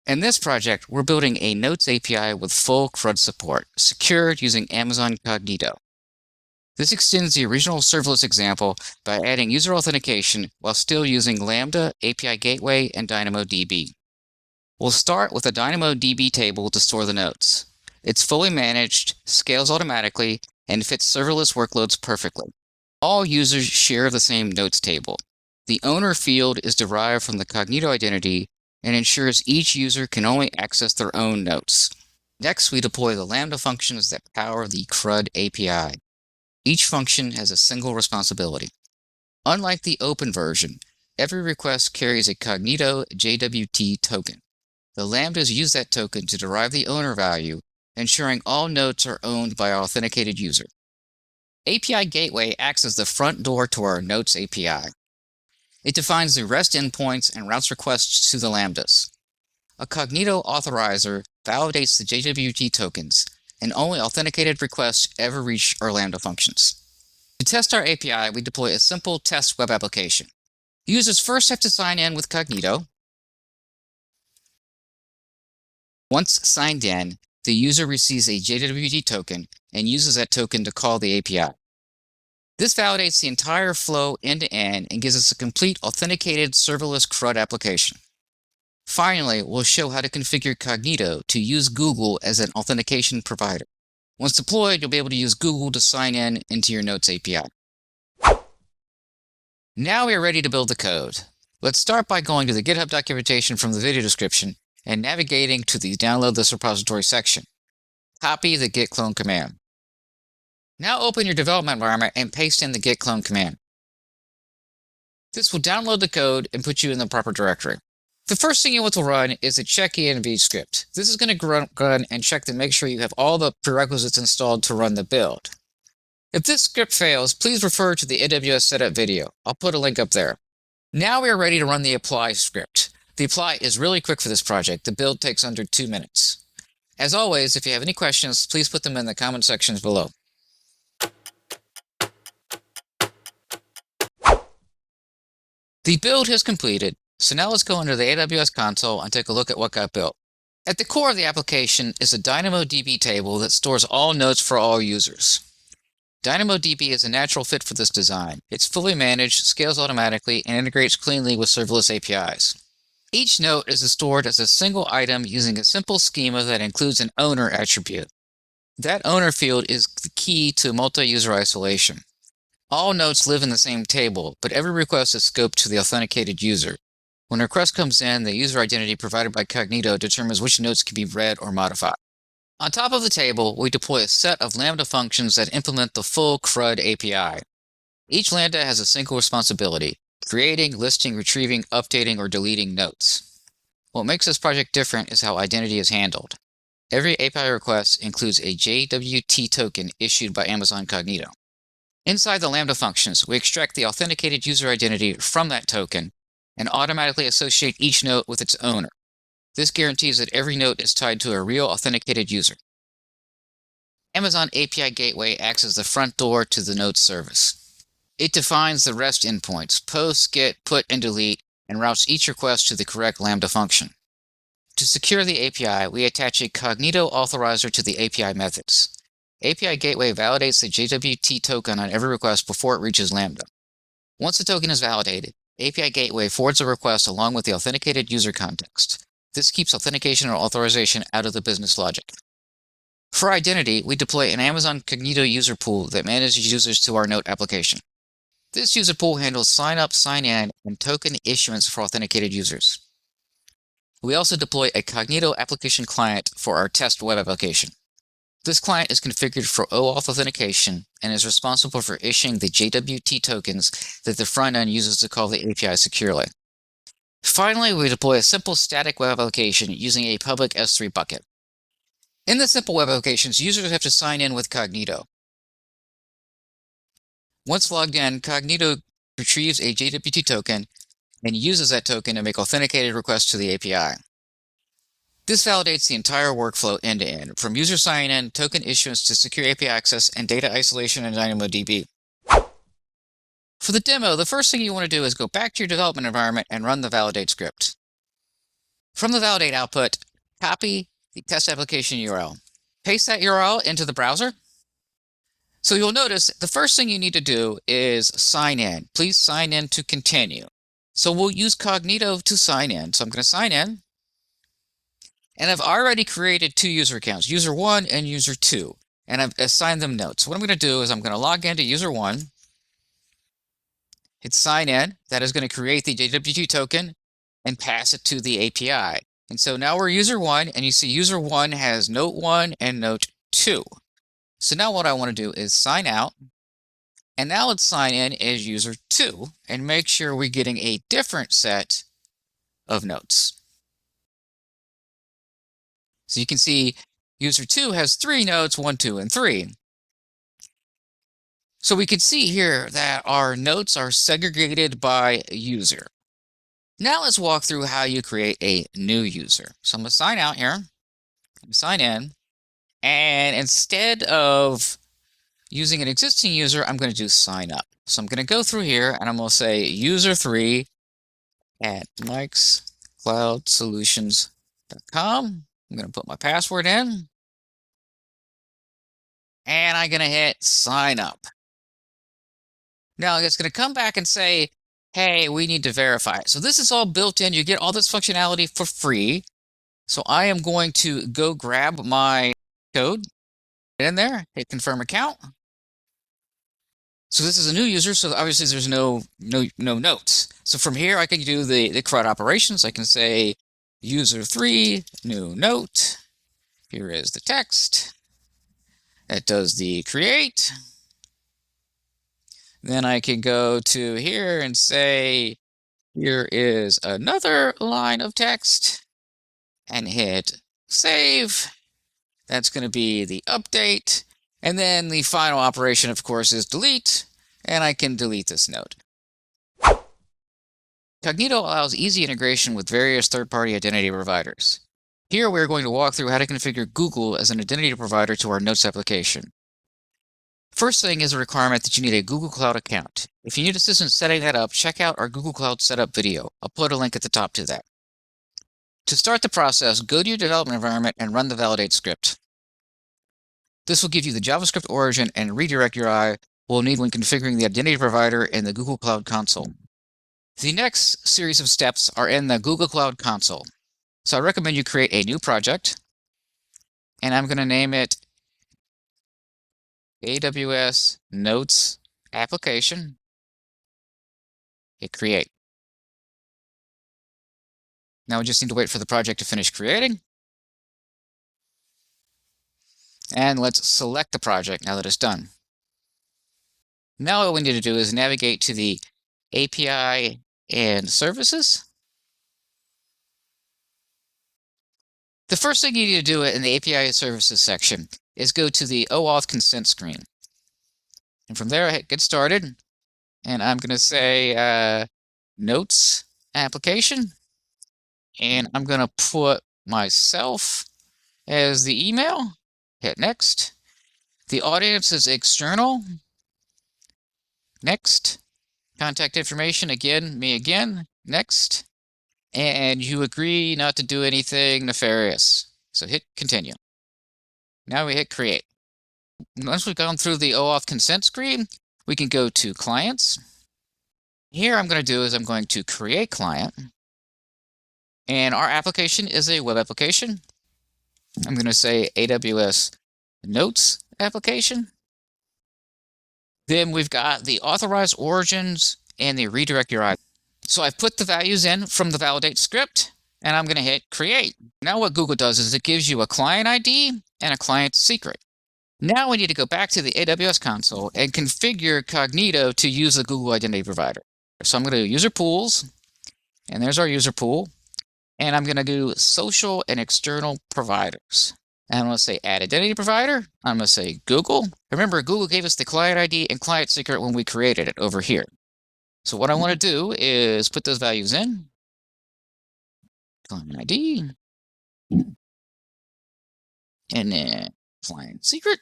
In this project, we're building a Notes API with full CRUD support, secured using Amazon Cognito. This extends the original serverless example by adding user authentication while still using Lambda, API Gateway, and DynamoDB. We'll start with a DynamoDB table to store the notes. It's fully managed, scales automatically, and fits serverless workloads perfectly. All users share the same notes table. The owner field is derived from the Cognito identity and ensures each user can only access their own notes. Next, we deploy the Lambda functions that power the CRUD API. Each function has a single responsibility. Unlike the open version, every request carries a Cognito JWT token. The Lambdas use that token to derive the owner value, ensuring all notes are owned by our authenticated user. API Gateway acts as the front door to our Notes API. It defines the REST endpoints and routes requests to the Lambdas. A Cognito authorizer validates the JWT tokens, and only authenticated requests ever reach our Lambda functions. To test our API, we deploy a simple test web application. Users first have to sign in with Cognito. Once signed in, the user receives a JWT token and uses that token to call the API. This validates the entire flow end-to-end and gives us a complete authenticated serverless CRUD application. Finally, we'll show how to configure Cognito to use Google as an authentication provider. Once deployed, you'll be able to use Google to sign in into your Notes API. Now we are ready to build the code. Let's start by going to the GitHub documentation from the video description and navigating to the Download this repository section. Copy the git clone command. Now open your development environment and paste in the git clone command. This will download the code and put you in the proper directory. The first thing you want to run is a check-env script. This is going to run and check to make sure you have all the prerequisites installed to run the build. If this script fails, please refer to the AWS setup video. I'll put a link up there. Now we are ready to run the apply script. The apply is really quick for this project. The build takes under 2 minutes. As always, if you have any questions, please put them in the comment sections below. The build has completed, so now let's go into the AWS console and take a look at what got built. At the core of the application is a DynamoDB table that stores all notes for all users. DynamoDB is a natural fit for this design. It's fully managed, scales automatically, and integrates cleanly with serverless APIs. Each note is stored as a single item using a simple schema that includes an owner attribute. That owner field is the key to multi-user isolation. All notes live in the same table, but every request is scoped to the authenticated user. When a request comes in, the user identity provided by Cognito determines which notes can be read or modified. On top of the table, we deploy a set of Lambda functions that implement the full CRUD API. Each Lambda has a single responsibility: creating, listing, retrieving, updating, or deleting notes. What makes this project different is how identity is handled. Every API request includes a JWT token issued by Amazon Cognito. Inside the Lambda functions, we extract the authenticated user identity from that token and automatically associate each note with its owner. This guarantees that every note is tied to a real authenticated user. Amazon API Gateway acts as the front door to the Notes service. It defines the REST endpoints: post, get, put, and delete, and routes each request to the correct Lambda function. To secure the API, we attach a Cognito authorizer to the API methods. API Gateway validates the JWT token on every request before it reaches Lambda. Once the token is validated, API Gateway forwards the request along with the authenticated user context. This keeps authentication or authorization out of the business logic. For identity, we deploy an Amazon Cognito user pool that manages users to our Note application. This user pool handles sign-up, sign-in, and token issuance for authenticated users. We also deploy a Cognito application client for our test web application. This client is configured for OAuth authentication and is responsible for issuing the JWT tokens that the front end uses to call the API securely. Finally, we deploy a simple static web application using a public S3 bucket. In the simple web applications, users have to sign in with Cognito. Once logged in, Cognito retrieves a JWT token and uses that token to make authenticated requests to the API. This validates the entire workflow end-to-end, from user sign-in, token issuance to secure API access, and data isolation in DynamoDB. For the demo, the first thing you want to do is go back to your development environment and run the validate script. From the validate output, copy the test application URL. Paste that URL into the browser. So you'll notice the first thing you need to do is sign in. Please sign in to continue. So we'll use Cognito to sign in. So I'm going to sign in. And I've already created 2 user accounts, user 1 and user 2. And I've assigned them notes. So what I'm going to do is I'm going to log into user 1, hit sign in. That is going to create the JWT token and pass it to the API. And so now we're user 1, and you see user 1 has note 1 and note 2. So now what I want to do is sign out. And now let's sign in as user 2 and make sure we're getting a different set of notes. So you can see user 2 has 3 notes, 1, 2, and 3. So we can see here that our notes are segregated by user. Now let's walk through how you create a new user. So I'm going to sign out here, sign in, and instead of using an existing user, I'm going to do sign up. So I'm going to go through here and I'm going to say user3 at mikescloudsolutions.com. I'm going to put my password in, and I'm going to hit sign up. Now it's going to come back and say, hey, we need to verify it. So this is all built in. You get all this functionality for free. So I am going to go grab my code in there, hit confirm account. So this is a new user, so obviously there's no notes. So from here, I can do the CRUD operations. I can say user3, new note. Here is the text. That does the create. Then I can go to here and say, here is another line of text, and hit save. That's going to be the update. And then the final operation, of course, is delete, and I can delete this node. Cognito allows easy integration with various third-party identity providers. Here we're going to walk through how to configure Google as an identity provider to our Notes application. First thing is a requirement that you need a Google Cloud account. If you need assistance setting that up, check out our Google Cloud setup video. I'll put a link at the top to that. To start the process, go to your development environment and run the validate script. This will give you the JavaScript origin and redirect URI we'll need when configuring the identity provider in the Google Cloud Console. The next series of steps are in the Google Cloud Console. So I recommend you create a new project, and I'm going to name it AWS Notes Application. Hit create. Now we just need to wait for the project to finish creating. And let's select the project now that it's done. Now what we need to do is navigate to the API and services. The first thing you need to do in the API and services section is go to the OAuth consent screen. And from there, I hit get started. And I'm going to say notes application. And I'm going to put myself as the email. Hit next. The audience is external. Next. Contact information, again, me again. Next. And you agree not to do anything nefarious. So hit continue. Now we hit create. Once we've gone through the OAuth consent screen, we can go to clients. Here I'm going to do is I'm going to create client. And our application is a web application. I'm going to say AWS Notes application. Then we've got the authorized origins and the redirect URI. So I've put the values in from the validate script, and I'm going to hit create. Now what Google does is it gives you a client ID and a client secret. Now we need to go back to the AWS console and configure Cognito to use the Google Identity Provider. So I'm going to do user pools, and there's our user pool. And I'm going to do social and external providers. And I'm going to say add identity provider. I'm going to say Google. Remember, Google gave us the client ID and client secret when we created it over here. So what I want to do is put those values in. Client ID. And then client secret.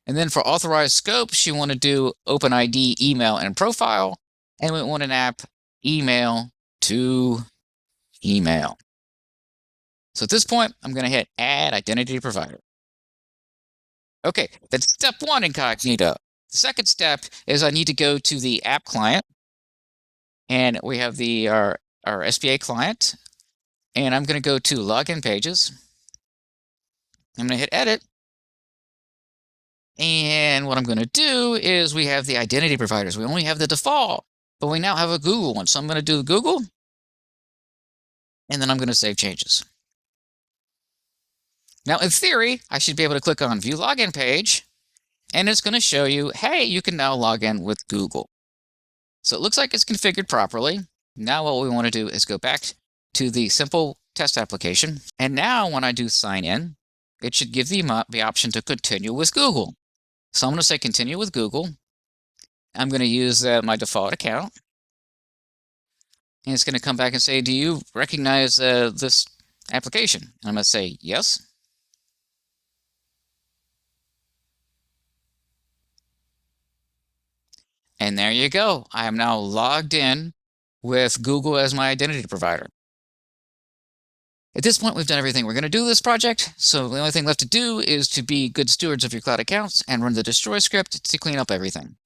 And then for authorized scopes, you want to do OpenID, email, and profile. And we want an app email to email. So at this point, I'm going to hit Add Identity Provider. Okay, that's step 1 in Cognito. The second step is I need to go to the app client, and we have our SPA client, and I'm going to go to Login Pages. I'm going to hit Edit, and what I'm going to do is we have the identity providers. We only have the default, but we now have a Google one. So I'm going to do Google, and then I'm going to save changes. Now, in theory, I should be able to click on View Login Page, and it's going to show you, hey, you can now log in with Google. So it looks like it's configured properly. Now what we want to do is go back to the simple test application. And now when I do sign in, it should give the option to continue with Google. So I'm going to say continue with Google. I'm going to use my default account. And it's going to come back and say, do you recognize this application? And I'm going to say yes. And there you go. I am now logged in with Google as my identity provider. At this point, we've done everything we're going to do with this project, so the only thing left to do is to be good stewards of your cloud accounts and run the destroy script to clean up everything.